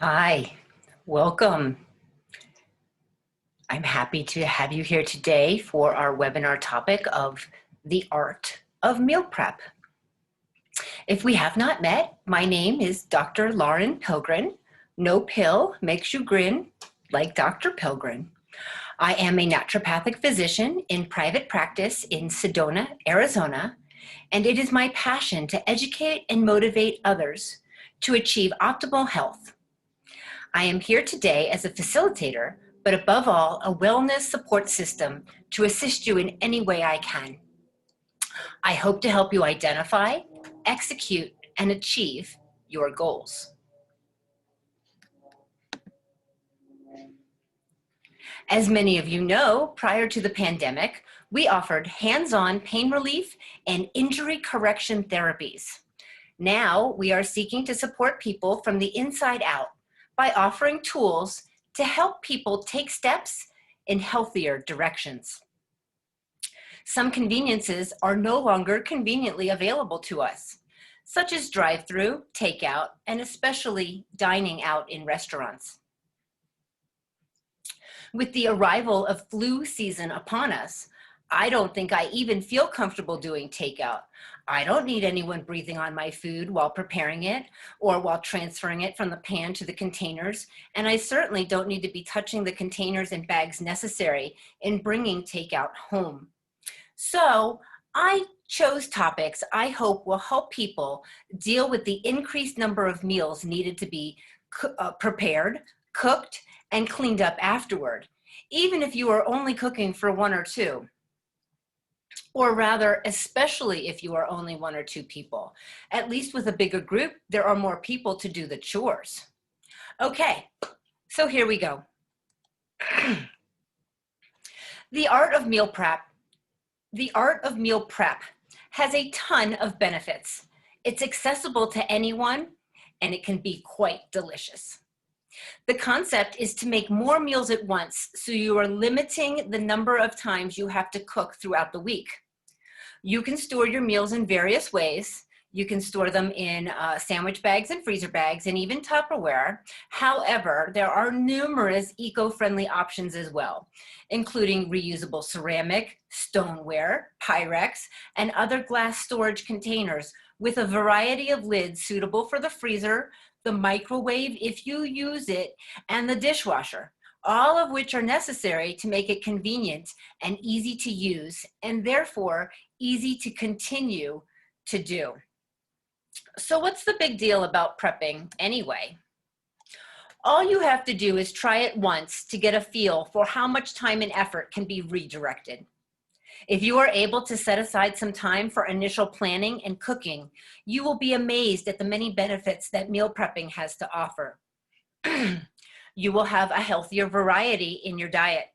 Hi, welcome. I'm happy to have you here today for our webinar topic of the art of meal prep. If we have not met, my name is Dr. Lauren Pilgrim. No pill makes you grin like Dr. Pilgrim. I am a naturopathic physician in private practice in Sedona, Arizona, and it is my passion to educate and motivate others to achieve optimal health. I am here today as a facilitator, but above all, a wellness support system to assist you in any way I can. I hope to help you identify, execute, and achieve your goals. As many of you know, prior to the pandemic, we offered hands-on pain relief and injury correction therapies. Now we are seeking to support people from the inside out by offering tools to help people take steps in healthier directions. Some conveniences are no longer conveniently available to us, such as drive-through, takeout, and especially dining out in restaurants. With the arrival of flu season upon us, I don't think I even feel comfortable doing takeout. I don't need anyone breathing on my food while preparing it or while transferring it from the pan to the containers, and I certainly don't need to be touching the containers and bags necessary in bringing takeout home. So I chose topics I hope will help people deal with the increased number of meals needed to be prepared, cooked, and cleaned up afterward, even if you are only cooking for one or two. Or rather, especially if you are only one or two people. At least with a bigger group, there are more people to do the chores. Okay, so here we go. The art of meal prep has a ton of benefits. It's accessible to anyone, and it can be quite delicious. The concept is to make more meals at once, so you are limiting the number of times you have to cook throughout the week. You can store your meals in various ways. You can store them in sandwich bags and freezer bags and even Tupperware. However, there are numerous eco-friendly options as well, including reusable ceramic, stoneware, Pyrex, and other glass storage containers with a variety of lids suitable for the freezer, the microwave if you use it, and the dishwasher, all of which are necessary to make it convenient and easy to use, and therefore easy to continue to do. So what's the big deal about prepping anyway? All you have to do is try it once to get a feel for how much time and effort can be redirected. If you are able to set aside some time for initial planning and cooking, you will be amazed at the many benefits that meal prepping has to offer. You will have a healthier variety in your diet.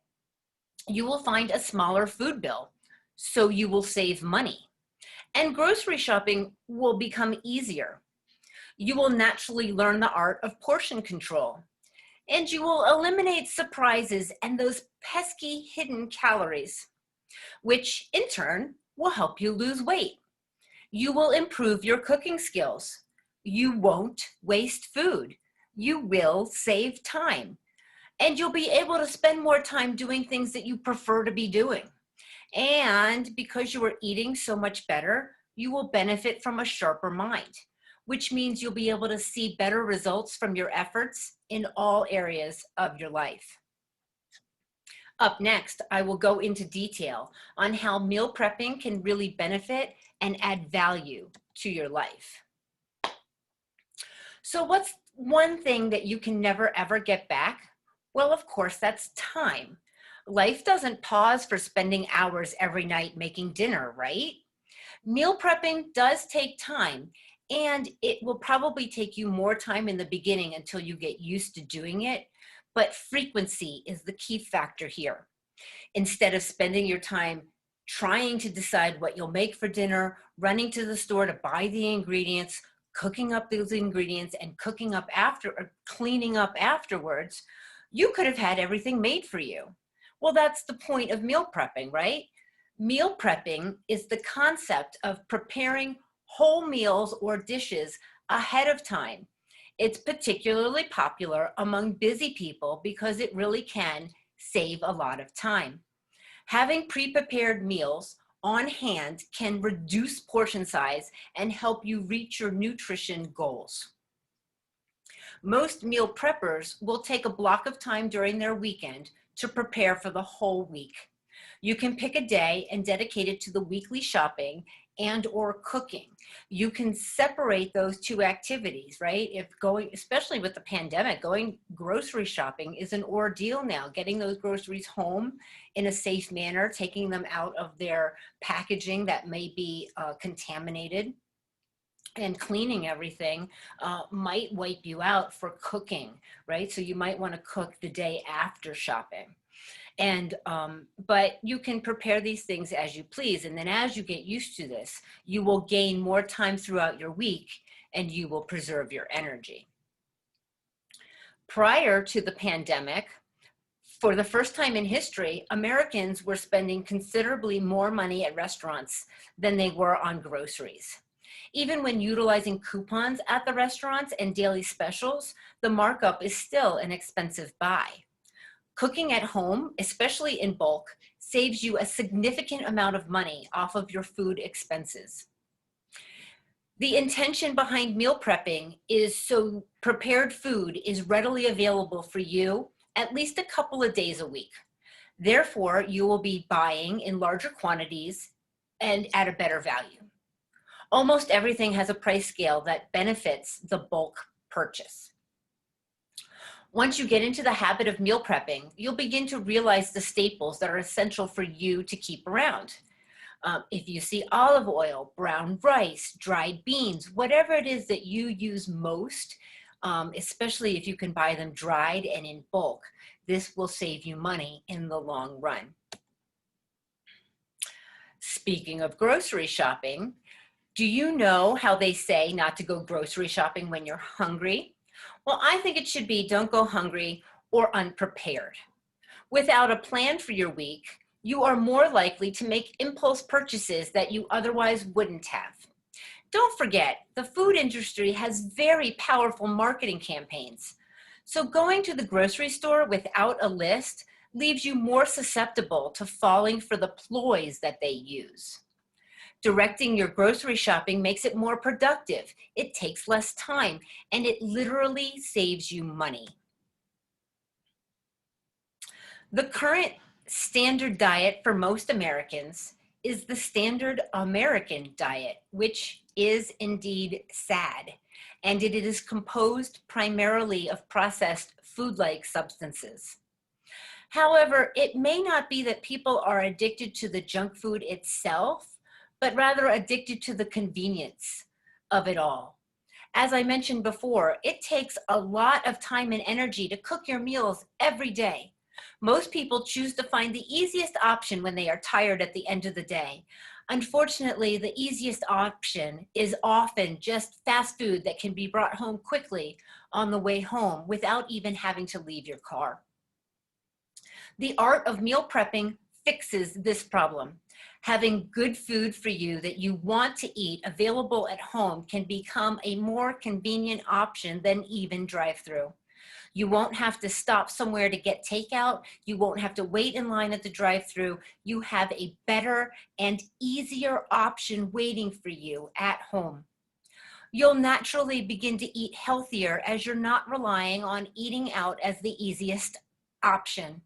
You will find a smaller food bill, so you will save money. And grocery shopping will become easier. You will naturally learn the art of portion control. And you will eliminate surprises and those pesky hidden calories, which in turn will help you lose weight. You will improve your cooking skills. You won't waste food. You will save time. And you'll be able to spend more time doing things that you prefer to be doing. And because you are eating so much better, you will benefit from a sharper mind, which means you'll be able to see better results from your efforts in all areas of your life. Up next, I will go into detail on how meal prepping can really benefit and add value to your life. So what's one thing that you can never ever get back? Well, of course, that's time. Life doesn't pause for spending hours every night making dinner, right? Meal prepping does take time, and it will probably take you more time in the beginning until you get used to doing it, but frequency is the key factor here. Instead of spending your time trying to decide what you'll make for dinner, running to the store to buy the ingredients, cooking up those ingredients, and cooking up after or cleaning up afterwards, you could have had everything made for you. Well, that's the point of meal prepping, right? Meal prepping is the concept of preparing whole meals or dishes ahead of time It's particularly popular among busy people because it really can save a lot of time. Having pre-prepared meals on hand can reduce portion size and help you reach your nutrition goals. Most meal preppers will take a block of time during their weekend to prepare for the whole week. You can pick a day and dedicate it to the weekly shopping and or cooking. You can separate those two activities, right? If going, especially with the pandemic, going grocery shopping is an ordeal now. Getting those groceries home in a safe manner, taking them out of their packaging that may be contaminated, and cleaning everything might wipe you out for cooking, right? So you might want to cook the day after shopping. And, but you can prepare these things as you please. And then as you get used to this, you will gain more time throughout your week and you will preserve your energy. Prior to the pandemic, for the first time in history, Americans were spending considerably more money at restaurants than they were on groceries. Even when utilizing coupons at the restaurants and daily specials, the markup is still an expensive buy. Cooking at home, especially in bulk, saves you a significant amount of money off of your food expenses. The intention behind meal prepping is so prepared food is readily available for you at least a couple of days a week. Therefore, you will be buying in larger quantities and at a better value. Almost everything has a price scale that benefits the bulk purchase. Once you get into the habit of meal prepping, you'll begin to realize the staples that are essential for you to keep around. If you see olive oil, brown rice, dried beans, whatever it is that you use most, especially if you can buy them dried and in bulk, this will save you money in the long run. Speaking of grocery shopping, do you know how they say not to go grocery shopping when you're hungry? Well, I think it should be don't go hungry or unprepared. Without a plan for your week, you are more likely to make impulse purchases that you otherwise wouldn't have. Don't forget, the food industry has very powerful marketing campaigns. So going to the grocery store without a list leaves you more susceptible to falling for the ploys that they use. Directing your grocery shopping makes it more productive. It takes less time, and it literally saves you money. The current standard diet for most Americans is the standard American diet, which is indeed sad, and it is composed primarily of processed food-like substances. However, it may not be that people are addicted to the junk food itself, but rather addicted to the convenience of it all. As I mentioned before, it takes a lot of time and energy to cook your meals every day. Most people choose to find the easiest option when they are tired at the end of the day. Unfortunately, the easiest option is often just fast food that can be brought home quickly on the way home without even having to leave your car. The art of meal prepping fixes this problem. Having good food for you that you want to eat available at home can become a more convenient option than even drive-through. You won't have to stop somewhere to get takeout. You won't have to wait in line at the drive-through. You have a better and easier option waiting for you at home. You'll naturally begin to eat healthier as you're not relying on eating out as the easiest option.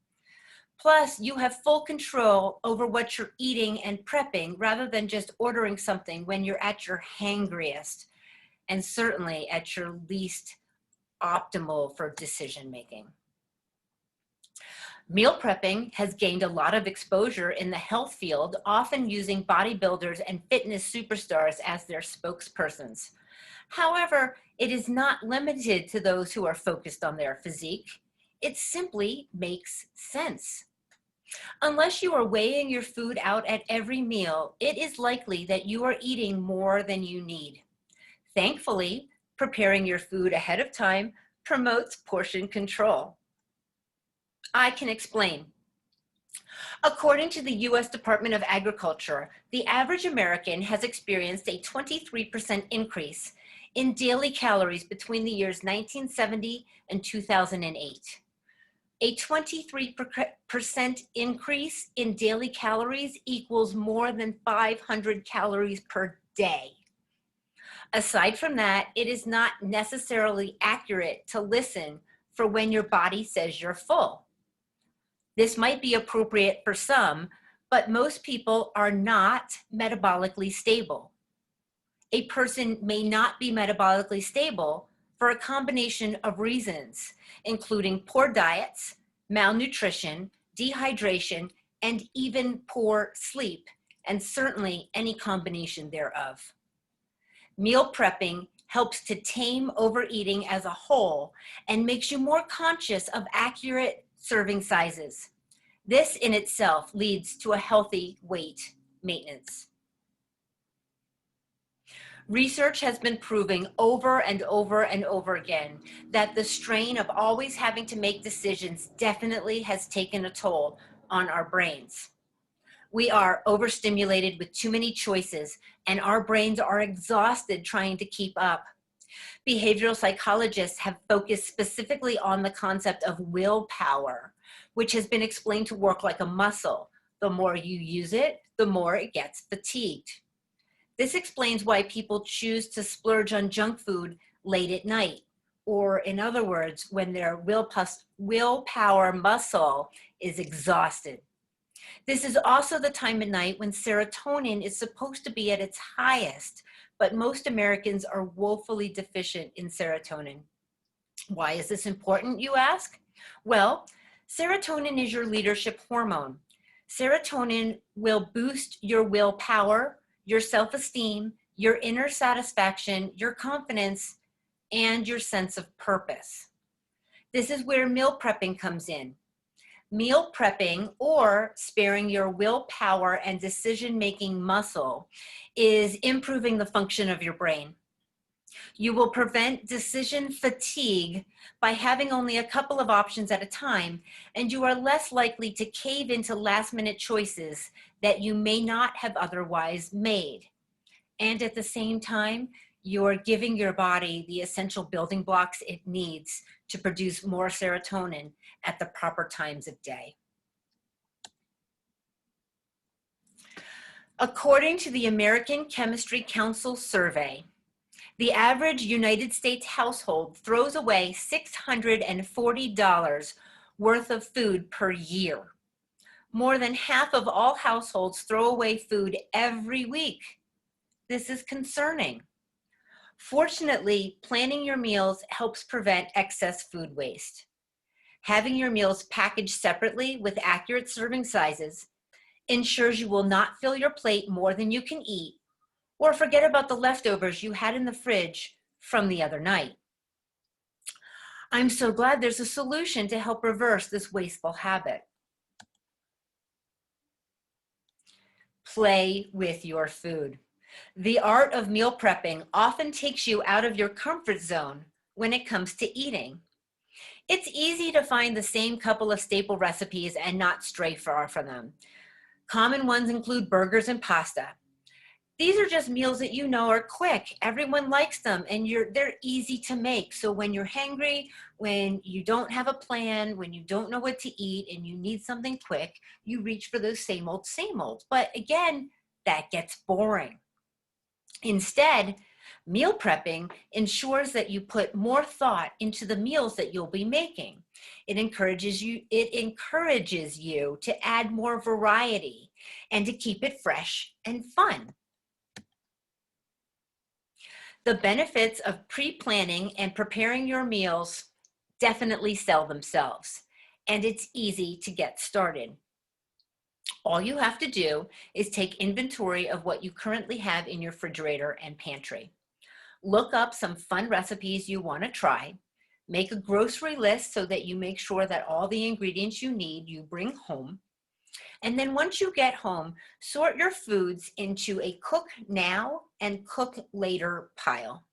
Plus, you have full control over what you're eating and prepping rather than just ordering something when you're at your hangriest and certainly at your least optimal for decision making. Meal prepping has gained a lot of exposure in the health field, often using bodybuilders and fitness superstars as their spokespersons. However, it is not limited to those who are focused on their physique. It simply makes sense. Unless you are weighing your food out at every meal, it is likely that you are eating more than you need. Thankfully, preparing your food ahead of time promotes portion control. I can explain. According to the U.S. Department of Agriculture, the average American has experienced a 23% increase in daily calories between the years 1970 and 2008. A 23% increase in daily calories equals more than 500 calories per day. Aside from that, it is not necessarily accurate to listen for when your body says you're full. This might be appropriate for some, but most people are not metabolically stable. A person may not be metabolically stable for a combination of reasons, including poor diets, malnutrition, dehydration, and even poor sleep, and certainly any combination thereof. Meal prepping helps to tame overeating as a whole and makes you more conscious of accurate serving sizes. This in itself leads to a healthy weight maintenance. Research has been proving over and over and over again that the strain of always having to make decisions definitely has taken a toll on our brains. We are overstimulated with too many choices, and our brains are exhausted trying to keep up. Behavioral psychologists have focused specifically on the concept of willpower, which has been explained to work like a muscle. The more you use it, the more it gets fatigued. This explains why people choose to splurge on junk food late at night, or in other words, when their willpower muscle is exhausted. This is also the time of night when serotonin is supposed to be at its highest, but most Americans are woefully deficient in serotonin. Why is this important, you ask? Well, serotonin is your leadership hormone. Serotonin will boost your willpower, your self-esteem, your inner satisfaction, your confidence, and your sense of purpose. This is where meal prepping comes in. Meal prepping, or sparing your willpower and decision-making muscle, is improving the function of your brain. You will prevent decision fatigue by having only a couple of options at a time, and you are less likely to cave into last-minute choices that you may not have otherwise made. And at the same time, you're giving your body the essential building blocks it needs to produce more serotonin at the proper times of day. According to the American Chemistry Council survey, the average United States household throws away $640 worth of food per year. More than half of all households throw away food every week. This is concerning. Fortunately, planning your meals helps prevent excess food waste. Having your meals packaged separately with accurate serving sizes ensures you will not fill your plate more than you can eat, or forget about the leftovers you had in the fridge from the other night. I'm so glad there's a solution to help reverse this wasteful habit. Play with your food. The art of meal prepping often takes you out of your comfort zone when it comes to eating. It's easy to find the same couple of staple recipes and not stray far from them. Common ones include burgers and pasta. These are just meals that you know are quick. Everyone likes them, and they're easy to make. So when you're hungry, when you don't have a plan, when you don't know what to eat and you need something quick, you reach for those same old, same old. But again, that gets boring. Instead, meal prepping ensures that you put more thought into the meals that you'll be making. It encourages you to add more variety and to keep it fresh and fun. The benefits of pre-planning and preparing your meals definitely sell themselves, and it's easy to get started. All you have to do is take inventory of what you currently have in your refrigerator and pantry. Look up some fun recipes you want to try. Make a grocery list so that you make sure that all the ingredients you need you bring home. And then once you get home, sort your foods into a cook now and cook later pile.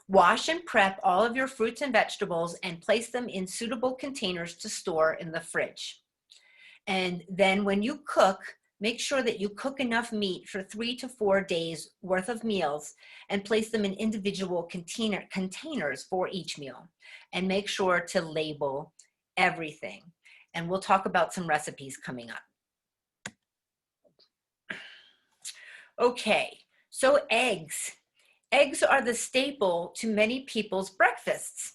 Wash and prep all of your fruits and vegetables and place them in suitable containers to store in the fridge. And then when you cook, make sure that you cook enough meat for 3 to 4 days worth of meals and place them in individual containers for each meal. And make sure to label everything. And we'll talk about some recipes coming up. Okay, so eggs. Eggs are the staple to many people's breakfasts,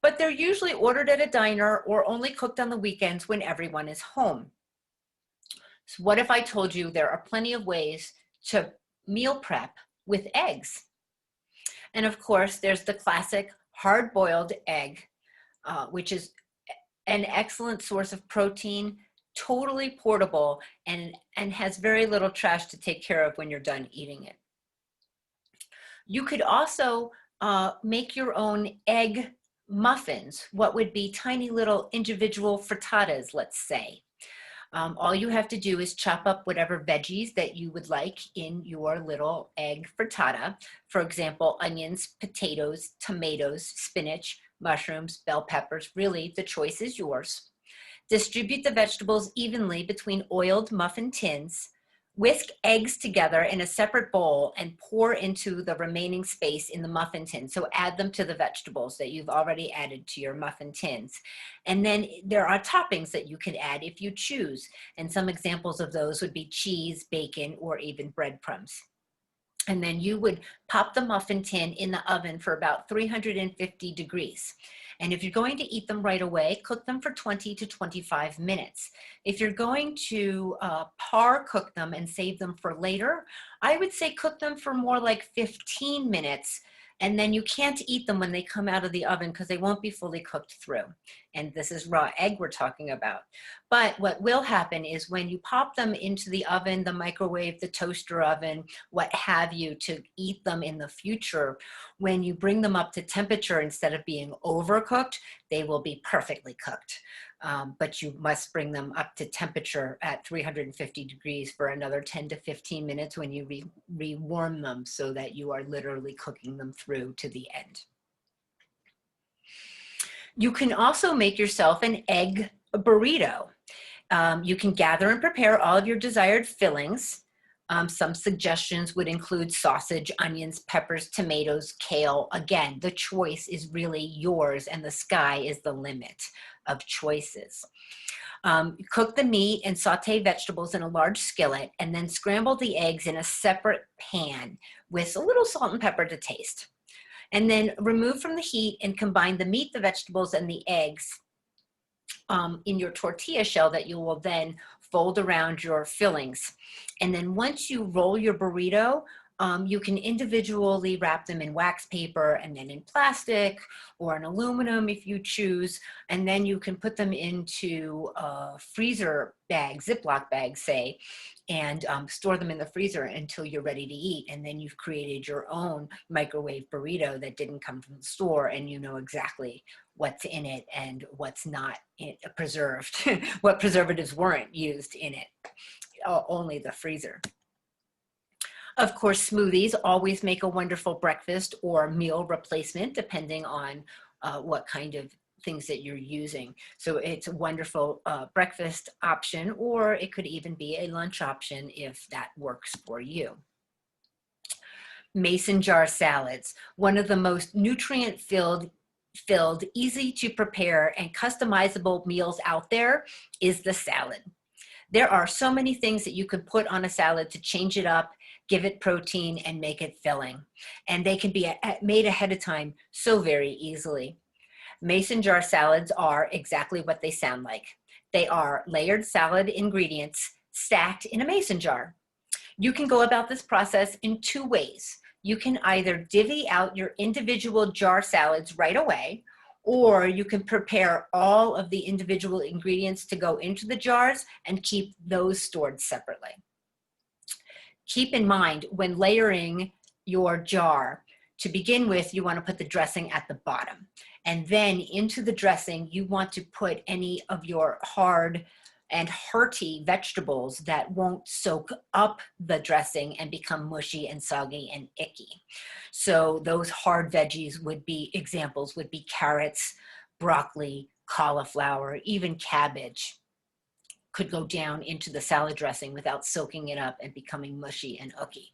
but they're usually ordered at a diner or only cooked on the weekends when everyone is home. So what if I told you there are plenty of ways to meal prep with eggs? And of course, there's the classic hard-boiled egg, which is an excellent source of protein, totally portable, and has very little trash to take care of when you're done eating it. You could also make your own egg muffins, what would be tiny little individual frittatas, let's say. All you have to do is chop up whatever veggies that you would like in your little egg frittata. For example, onions, potatoes, tomatoes, spinach, mushrooms, bell peppers. Really, the choice is yours. Distribute the vegetables evenly between oiled muffin tins. Whisk eggs together in a separate bowl and pour into the remaining space in the muffin tin. So add them to the vegetables that you've already added to your muffin tins. And then there are toppings that you can add if you choose. And some examples of those would be cheese, bacon, or even breadcrumbs. And then you would pop the muffin tin in the oven for about 350 degrees. And if you're going to eat them right away, cook them for 20 to 25 minutes. If you're going to par cook them and save them for later, I would say cook them for more like 15 minutes. And then you can't eat them when they come out of the oven because they won't be fully cooked through. And this is raw egg we're talking about. But what will happen is when you pop them into the oven, the microwave, the toaster oven, what have you, to eat them in the future, when you bring them up to temperature, instead of being overcooked, they will be perfectly cooked. But you must bring them up to temperature at 350 degrees for another 10 to 15 minutes when you rewarm them, so that you are literally cooking them through to the end. You can also make yourself an egg burrito. You can gather and prepare all of your desired fillings. Some suggestions would include sausage, onions, peppers, tomatoes, kale. Again, the choice is really yours, and the sky is the limit of choices. Cook the meat and saute vegetables in a large skillet, and then scramble the eggs in a separate pan with a little salt and pepper to taste. And then remove from the heat and combine the meat, the vegetables, and the eggs in your tortilla shell that you will then fold around your fillings. And then once you roll your burrito, you can individually wrap them in wax paper and then in plastic or in aluminum if you choose. And then you can put them into a freezer bag, Ziploc bag, say, and store them in the freezer until you're ready to eat. And then you've created your own microwave burrito that didn't come from the store, and you know exactly what's in it and what's not preserved, what preservatives weren't used in it, only the freezer. Of course, smoothies always make a wonderful breakfast or meal replacement, depending on what kind of things that you're using. So it's a wonderful breakfast option, or it could even be a lunch option if that works for you. Mason jar salads, one of the most nutrient-filled, easy to prepare, and customizable meals out there is the salad. There are so many things that you could put on a salad to change it up, give it protein, and make it filling. And they can be made ahead of time so very easily. Mason jar salads are exactly what they sound like. They are layered salad ingredients stacked in a mason jar. You can go about this process in two ways. You can either divvy out your individual jar salads right away, or you can prepare all of the individual ingredients to go into the jars and keep those stored separately. Keep in mind, when layering your jar, to begin with, you want to put the dressing at the bottom. And then into the dressing, you want to put any of your hard and hearty vegetables that won't soak up the dressing and become mushy and soggy and icky. So those hard veggies would be, examples would be carrots, broccoli, cauliflower, even cabbage. could go down into the salad dressing without soaking it up and becoming mushy and ooky.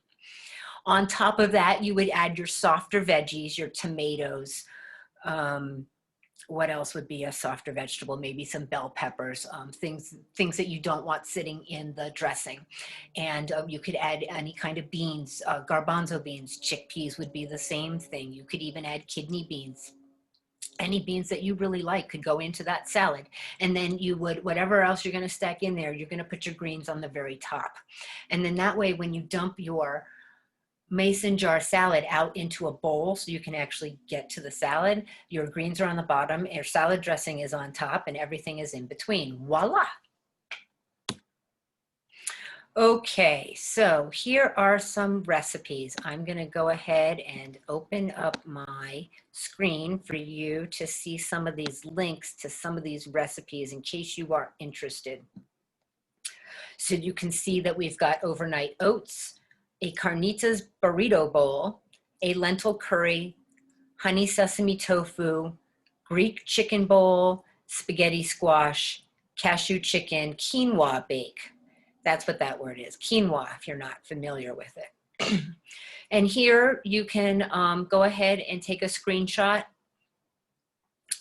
On top of that, you would add your softer veggies, your tomatoes. What else would be a softer vegetable? Maybe some bell peppers, things that you don't want sitting in the dressing. And you could add any kind of beans, garbanzo beans, chickpeas would be the same thing. You could even add kidney beans. Any beans that you really like could go into that salad. And then you would, whatever else you're going to stack in there, you're going to put your greens on the very top. And then that way, when you dump your mason jar salad out into a bowl so you can actually get to the salad, your greens are on the bottom, your salad dressing is on top, and everything is in between. Voila. Okay, so here are some recipes. I'm going to go ahead and open up my screen for you to see some of these links to some of these recipes in case you are interested. So you can see that we've got overnight oats, a carnitas burrito bowl, a lentil curry, honey sesame tofu, Greek chicken bowl, spaghetti squash, cashew chicken, quinoa bake. That's what that word is, quinoa, if you're not familiar with it. And here you can go ahead and take a screenshot.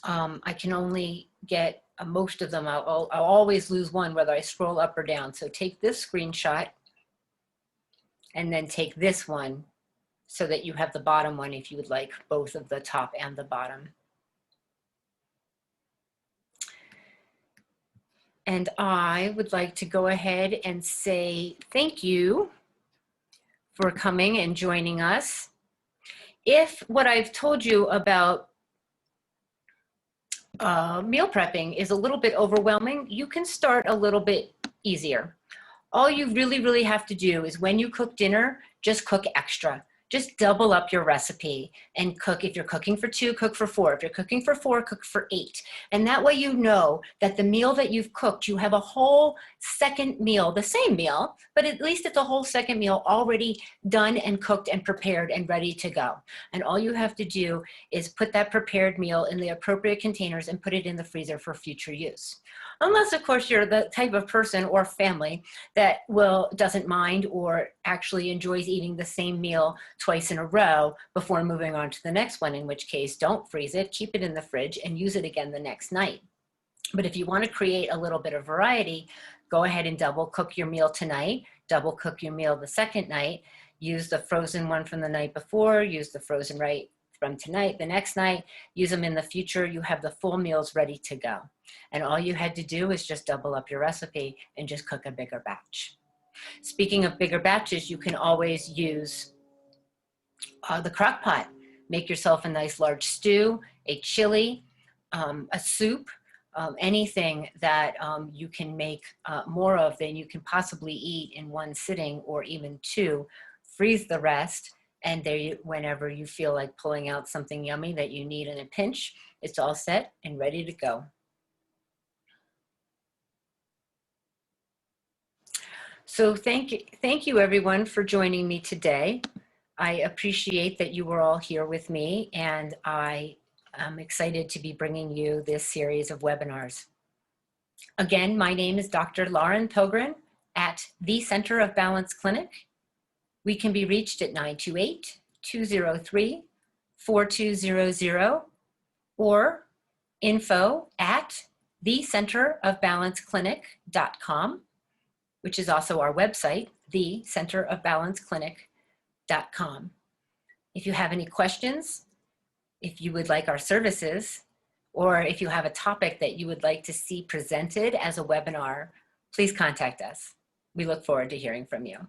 I can only get most of them. I'll always lose one whether I scroll up or down. So take this screenshot and then take this one so that you have the bottom one if you would like both of the top and the bottom. And I would like to go ahead and say thank you for coming and joining us. If what I've told you about meal prepping is a little bit overwhelming, you can start a little bit easier. All you really have to do is when you cook dinner, just cook extra. Just double up your recipe and cook. If you're cooking for 2, cook for 4. If you're cooking for 4, cook for 8. And that way you know that the meal that you've cooked, you have a whole second meal, the same meal, but at least it's a whole second meal already done and cooked and prepared and ready to go. And all you have to do is put that prepared meal in the appropriate containers and put it in the freezer for future use. Unless, of course, you're the type of person or family that doesn't mind or actually enjoys eating the same meal twice in a row before moving on to the next one, in which case don't freeze it, keep it in the fridge and use it again the next night. But if you want to create a little bit of variety, go ahead and double cook your meal tonight, double cook your meal the second night, use the frozen one from the night before, use the frozen right from tonight, the next night, use them in the future. You have the full meals ready to go. And all you had to do is just double up your recipe and just cook a bigger batch. Speaking of bigger batches, you can always use the crock pot. Make yourself a nice large stew, a chili, a soup, anything that you can make more of than you can possibly eat in one sitting or even 2. Freeze the rest, and there, whenever you feel like pulling out something yummy that you need in a pinch, it's all set and ready to go. So thank you everyone for joining me today. I appreciate that you were all here with me, and I am excited to be bringing you this series of webinars. Again, my name is Dr. Lauren Pilgrim at the Center of Balance Clinic. We can be reached at 928-203-4200 or info@thecenterofbalanceclinic.com, which is also our website, thecenterofbalanceclinic.com. If you have any questions, if you would like our services, or if you have a topic that you would like to see presented as a webinar, please contact us. We look forward to hearing from you.